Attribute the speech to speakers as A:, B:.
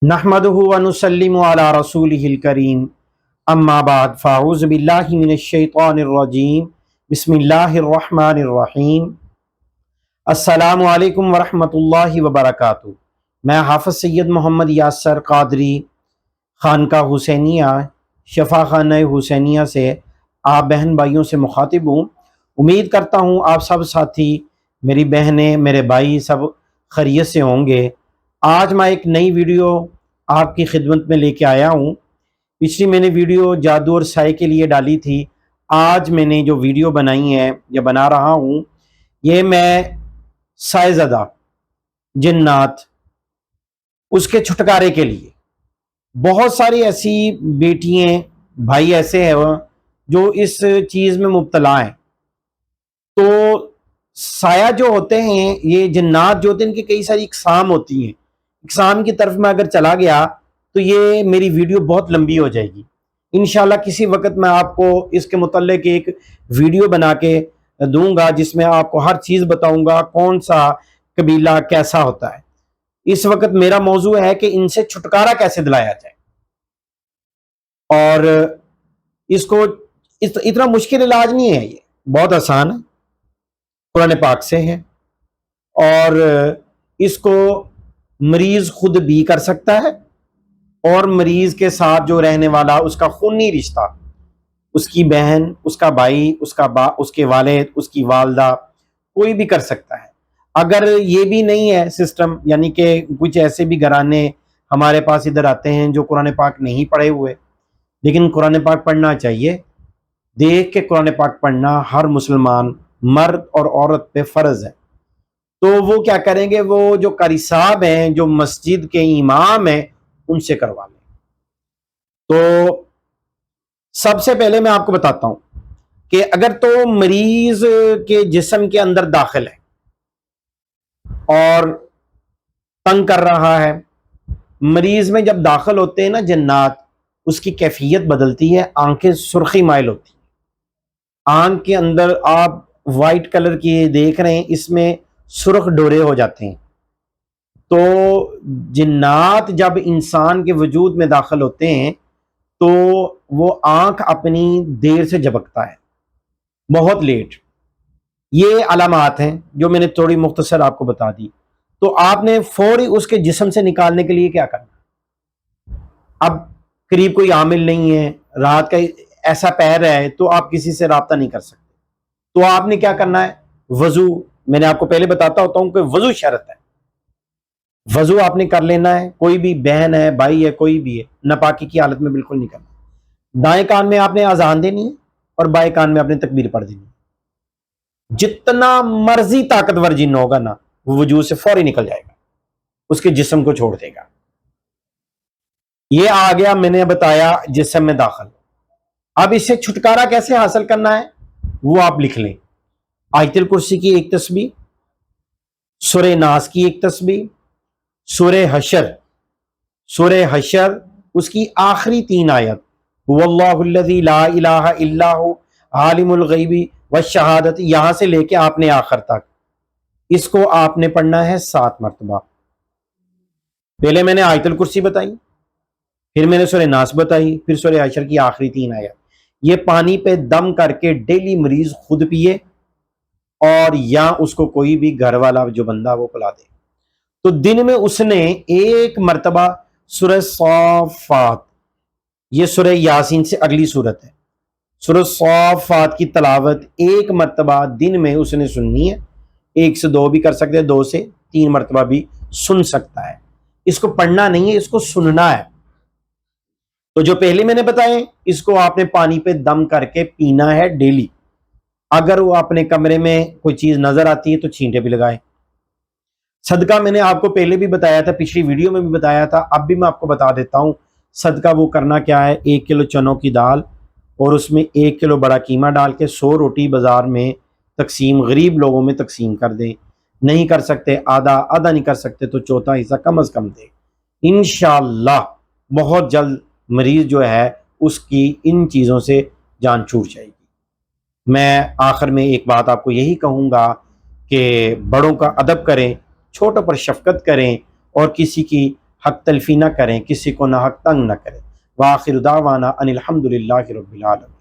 A: नहमदुहु व नुसल्लिमु अला रसूलिहिल करीम अम्मा बाद फ़ाऊज़ु बिल्लाहि मिनश्शैतानिर रजीम बिस्मिल्लाहिर रहमानिर रहीम अस्सलामु अलैकुम व रहमतुल्लाहि व बरकातुहू। मैं हाफ़िज़ सैयद मोहम्मद यासर क़ादरी खानका हुसैनिया शफ़ा खाना हुसैनिया से आप बहन भाइयों से मुखातिब हूँ। उम्मीद करता हूँ आप सब साथी, मेरी बहनें, मेरे भाई सब खैरियत से होंगे। आज मैं एक नई वीडियो आपकी खिदमत में लेके आया हूँ। पिछली मैंने वीडियो जादू और साए के लिए डाली थी। आज मैंने जो वीडियो बनाई है या बना रहा हूँ, ये मैं साएज़दा जिन्नात उसके छुटकारे के लिए। बहुत सारी ऐसी बेटियाँ भाई ऐसे हैं जो इस चीज़ में मुब्तला हैं। तो साया जो होते हैं, ये जिन्नात जो होते हैं, इनकी कई सारी इकसाम होती हैं। इकसाम की तरफ मैं अगर चला गया तो ये मेरी वीडियो बहुत लंबी हो जाएगी। इंशाल्लाह किसी वक्त मैं आपको इसके मुतल्लिक एक वीडियो बना के दूंगा जिसमें आपको हर चीज़ बताऊंगा, कौन सा कबीला कैसा होता है। इस वक्त मेरा मौजू है कि इनसे छुटकारा कैसे दिलाया जाए, और इसको इतना मुश्किल इलाज नहीं है, ये बहुत आसान है, कुरान पाक से है, और इसको मरीज खुद भी कर सकता है और मरीज के साथ जो रहने वाला उसका खूनी रिश्ता, उसकी बहन, उसका भाई, उसके वालिद, उसकी वालदा, कोई भी कर सकता है। अगर ये भी नहीं है सिस्टम, यानी कि कुछ ऐसे भी घराने हमारे पास इधर आते हैं जो कुरान पाक नहीं पढ़े हुए, लेकिन कुरान पाक पढ़ना चाहिए। देख के कुरान पाक पढ़ना हर मुसलमान मर्द और औरत पे फ़र्ज है। तो वो क्या करेंगे, वो जो कारी साहब हैं, जो मस्जिद के इमाम हैं, उनसे करवा लें। तो सबसे पहले मैं आपको बताता हूं कि अगर तो मरीज के जिस्म के अंदर दाखिल है और तंग कर रहा है, मरीज में जब दाखिल होते हैं ना जिन्नात, उसकी कैफियत बदलती है, आंखें सुर्खी माइल होती है, आंख के अंदर आप वाइट कलर की देख रहे हैं, इसमें सुर्ख डोरे हो जाते हैं। तो जिन्नात जब इंसान के वजूद में दाखिल होते हैं तो वो आंख अपनी देर से झपकता है, बहुत लेट। ये अलामात हैं जो मैंने थोड़ी मुख्तसर आपको बता दी। तो आपने फौरी उसके जिस्म से निकालने के लिए क्या करना। अब करीब कोई आमिल नहीं है, रात का ऐसा पैर है तो आप किसी से राब्ता नहीं कर सकते, तो आपने क्या करना है, वजू, मैंने आपको पहले बताता होता हूं कि वजू शर्त है, वजू आपने कर लेना है। कोई भी बहन है, भाई है, कोई भी है, नापाकी की हालत में बिल्कुल नहीं करना। दाएं कान में आपने अजान देनी है और बाएं कान में आपने तकबीर पढ़ देनी है। जितना मर्जी ताकतवर जिन्न होगा ना, वो वजूद से फौरी निकल जाएगा, उसके जिस्म को छोड़ देगा। ये आ गया, मैंने बताया जिस्म में दाखिल। अब इससे छुटकारा कैसे हासिल करना है वो आप लिख लें। आयतुल कुर्सी की एक तस्बीह, सूरह नास की एक तस्बीह, सूरह हशर उसकी आखिरी 3 आयत, हुवल्लाहुल्लज़ी ला इलाहा इल्ला हु आलिमुल गैबी वश्शहादत, यहां से लेके आपने आखिर तक इसको आपने पढ़ना है 7 मरतबा। पहले मैंने आयतुल कुर्सी बताई, फिर मैंने सूरह नास बताई, फिर सूरह हशर की आखिरी 3 आयत। ये पानी पे दम करके डेली मरीज खुद पिए और या उसको कोई भी घर वाला जो बंदा वो पिला दे। तो दिन में उसने 1 मरतबा सूरह साफ़ात, ये सूरह यासीन से अगली सूरत है, सूरह साफ़ात की तलावत 1 मरतबा दिन में उसने सुननी है। 1 से 2 भी कर सकते हैं, 2 से 3 मरतबा भी सुन सकता है। इसको पढ़ना नहीं है, इसको सुनना है। तो जो पहले मैंने बताए, इसको आपने पानी पे दम करके पीना है डेली। अगर वो अपने कमरे में कोई चीज नजर आती है तो छींटे भी लगाए। सदका मैंने आपको पहले भी बताया था, पिछली वीडियो में भी बताया था, अब भी मैं आपको बता देता हूँ। सदका वो करना क्या है, 1 किलो चनों की दाल और उसमें 1 किलो बड़ा कीमा डाल के 100 रोटी बाजार में तकसीम, गरीब लोगों में तकसीम कर दें। नहीं कर सकते आधा नहीं कर सकते तो चौथा हिस्सा कम अज कम दे। इंशाअल्लाह बहुत जल्द मरीज जो है उसकी इन चीज़ों से जान छूट जाएगी। मैं आखिर में एक बात आपको यही कहूँगा कि बड़ों का अदब करें, छोटों पर शफकत करें और किसी की حق تلفی نہ کریں، کسی کو نہ حق تنگ نہ کریں۔ وآخر دعوانا ان الحمد للہ رب العالمین۔